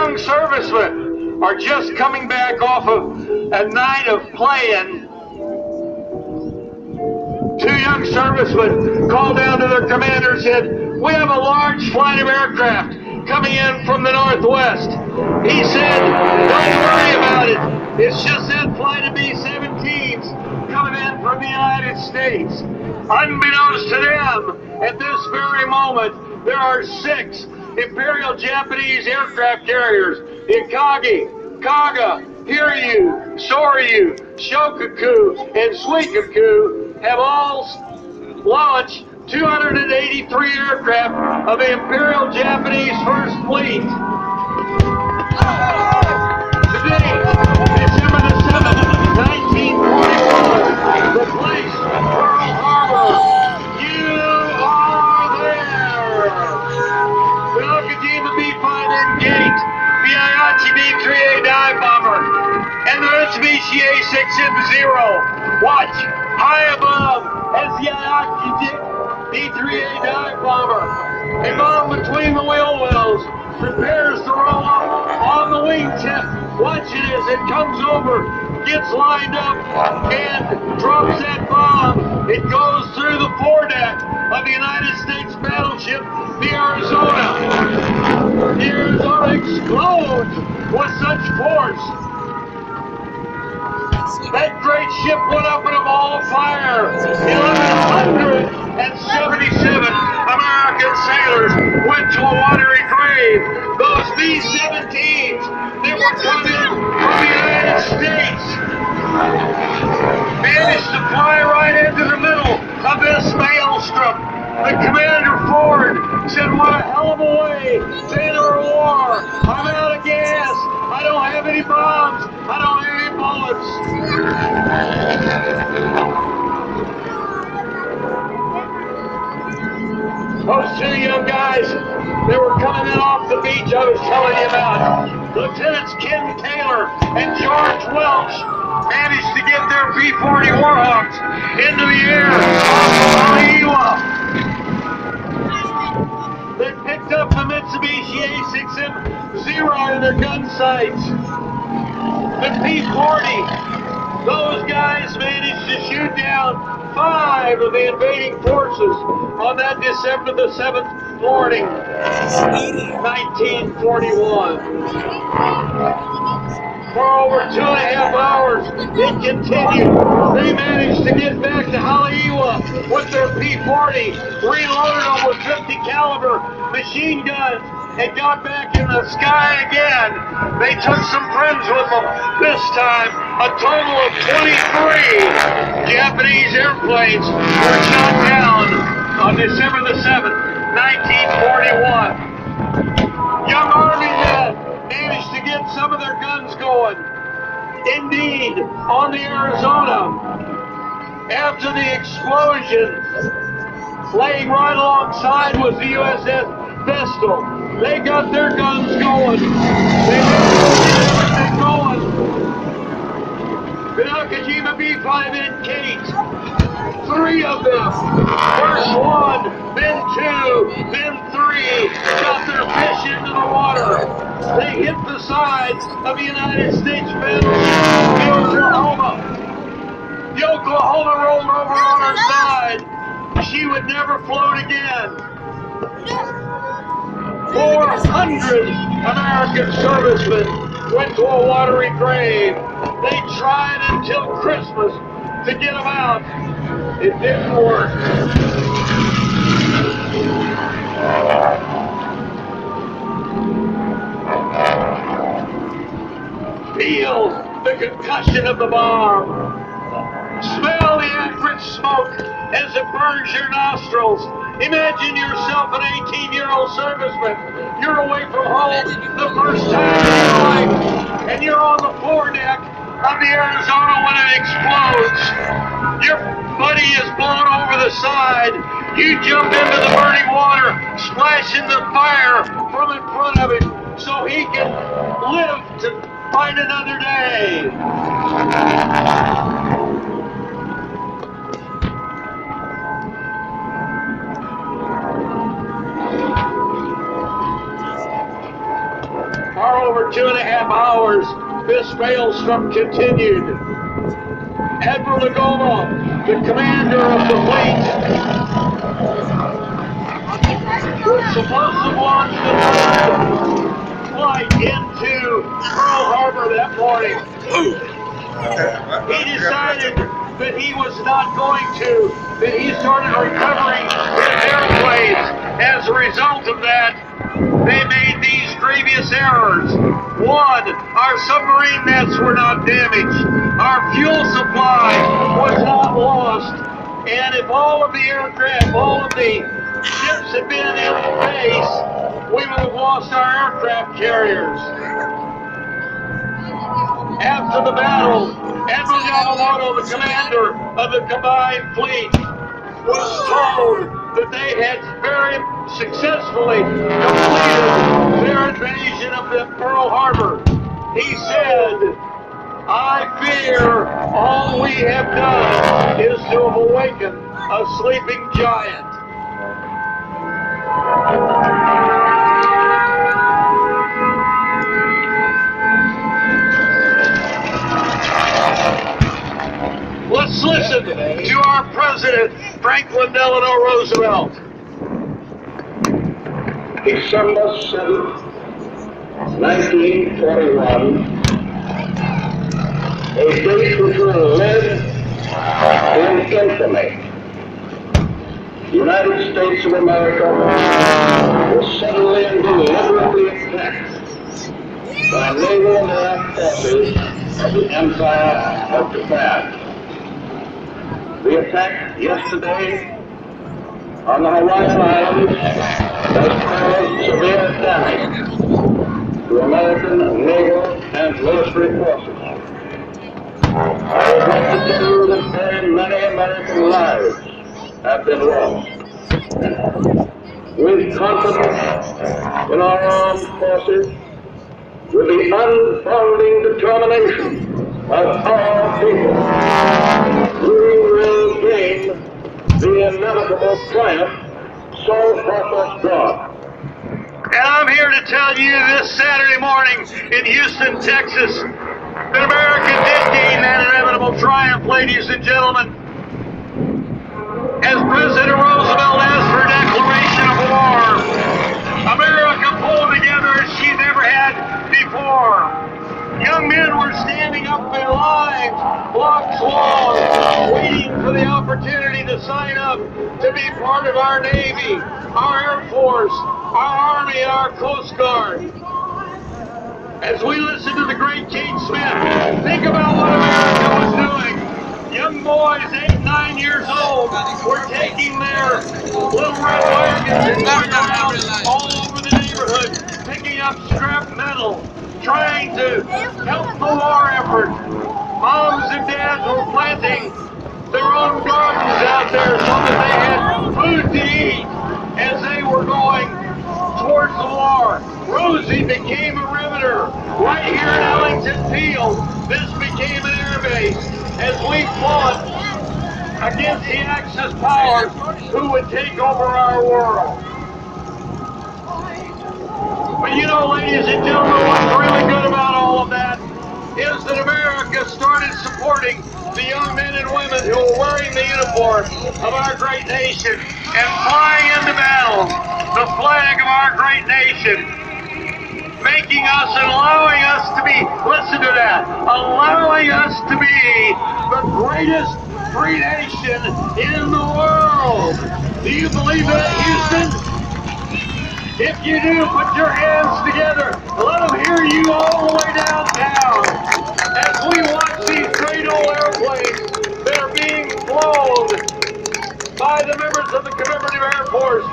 young servicemen are just coming back off of a night of playing. Two young servicemen called down to their commander and said, "We have a large flight of aircraft coming in from the northwest." He said, "Don't worry about it. It's just that flight of B-17s coming in from the United States." Unbeknownst to them, at this very moment, there are 6 Imperial Japanese aircraft carriers, Ikagi, Kaga, Hiryu, Soryu, Shokaku, and Suikoku, have all launched 283 aircraft of the Imperial Japanese First Fleet. Today, December the 7th, 1941, the place, Pearl Harbor. You are there! The Nakajima B-5N Gate, the Ayachi B-3A dive bomber, and the Mitsubishi A6M0. Watch high above as the Ayachi B-3A dive bomber, a bomb between the wheel wells, prepares to roll up on the wingtip. Watch it as it comes over, gets lined up, and drops that bomb. It goes through the foredeck of the United States battleship, the Arizona. The Arizona explodes with such force. That great ship went up in a ball of fire. 1,177 American sailors went to a watery grave. Those B-17s that were coming from the United States managed to fly right into the middle of this maelstrom. The Commander Ford said, "What a hell of a way to enter a war. I'm out of gas. I don't have any bombs. I don't have any bullets." Those 2 young guys that were coming in off the beach I was telling you about, Lieutenants Ken Taylor and George Welch, managed to get their P-40 Warhawks into the air off of Haleiwa. They picked up the Mitsubishi A6M0 in their gun sights. The P-40, those guys managed to shoot down 5 of the invading forces on that December the 7th morning, 1941. For over 2.5 hours, it continued. They managed to get back to Haleiwa with their P-40, reloaded them with 50 caliber machine guns, and got back in the sky again. They took some friends with them. This time, a total of 23 Japanese airplanes were shot down on December the 7th, 1941. Young Army men managed to get some of their guns going. Indeed, on the Arizona, after the explosion, laying right alongside was the USS Vestal. They got their guns going. They managed to get everything going. The Nakajima B-5N Kate, 3 of them. First 1, then 2, then 3, got their fish into the water. They hit the sides of the United States battleship, the Oklahoma. The Oklahoma rolled over on her side. She would never float again. 400 American servicemen went to a watery grave. They tried until Christmas to get them out. It didn't work. Feel the concussion of the bomb. Smell the acrid smoke as it burns your nostrils. Imagine yourself an 18-year-old serviceman. You're away from home the first time in your life, and you're on the foredeck of the Arizona when it explodes. Your buddy is blown over the side. You jump into the burning water, splashing the fire from in front of him so he can live to fight another day. are over 2.5 hours. This maelstrom continued. Admiral Nagoma, the commander of the fleet, was supposed to launch the third flight into Pearl Harbor that morning. He decided that he was not going to, that he started recovering his airplanes. As a result of that, they made these grievous errors. One, our submarine nets were not damaged. Our fuel supply was not lost. And if all of the aircraft, all of the ships had been in base, we would have lost our aircraft carriers. After the battle, Admiral Yamamoto, the commander of the combined fleet, was told that they had very successfully completed their invasion of the Pearl Harbor. He said, "I fear all we have done is to have awakened a sleeping giant." Let's listen to our president, Franklin Delano Roosevelt. December 7th, 1941, a date which will live in infamy. The United States of America was suddenly and deliberately attacked by naval and air forces of the Empire of Japan. The attack yesterday on the Hawaiian Islands has caused severe damage to American naval and military forces. I would like to tell you that very many American lives have been lost. With confidence in our armed forces, with the unbounding determination of our people, we will gain the inevitable triumph so help us God. And I'm here to tell you this Saturday morning in Houston, Texas, that America did gain that inevitable triumph, ladies and gentlemen. As President Roosevelt asked for a declaration of war, America pulled together as she never had before. Young men were standing up in lines, blocks long, waiting for the opportunity to sign up to be part of our Navy, our Air Force, our Army, and our Coast Guard. As we listen to the great Kate Smith, think about what America was doing. Young boys, 8, 9 years old, were taking their little red wagons and going around all over the neighborhood, picking up scrap metal, trying to help the war effort. Moms and dads were planting their own gardens out there so that they had food to eat as they were going towards the war. Rosie became a riveter right here in Ellington Field. This became an air base as we fought against the Axis powers who would take over our world. But you know, ladies and gentlemen, what's really good about all of that is that America started supporting the young men and women who are wearing the uniform of our great nation and flying into battle the flag of our great nation, making us and allowing us to be, listen to that, allowing us to be the greatest free nation in the world. Do you believe that, Houston? If you do, put your hands together. Let them hear you all the way downtown as we watch these great old airplanes that are being flown by the members of the Commemorative Air Force,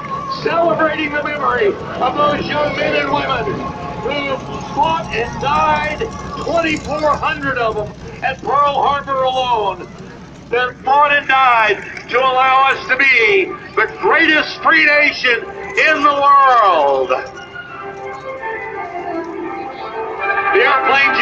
celebrating the memory of those young men and women who fought and died, 2,400 of them at Pearl Harbor alone, that fought and died to allow us to be the greatest free nation in the world. The airplanes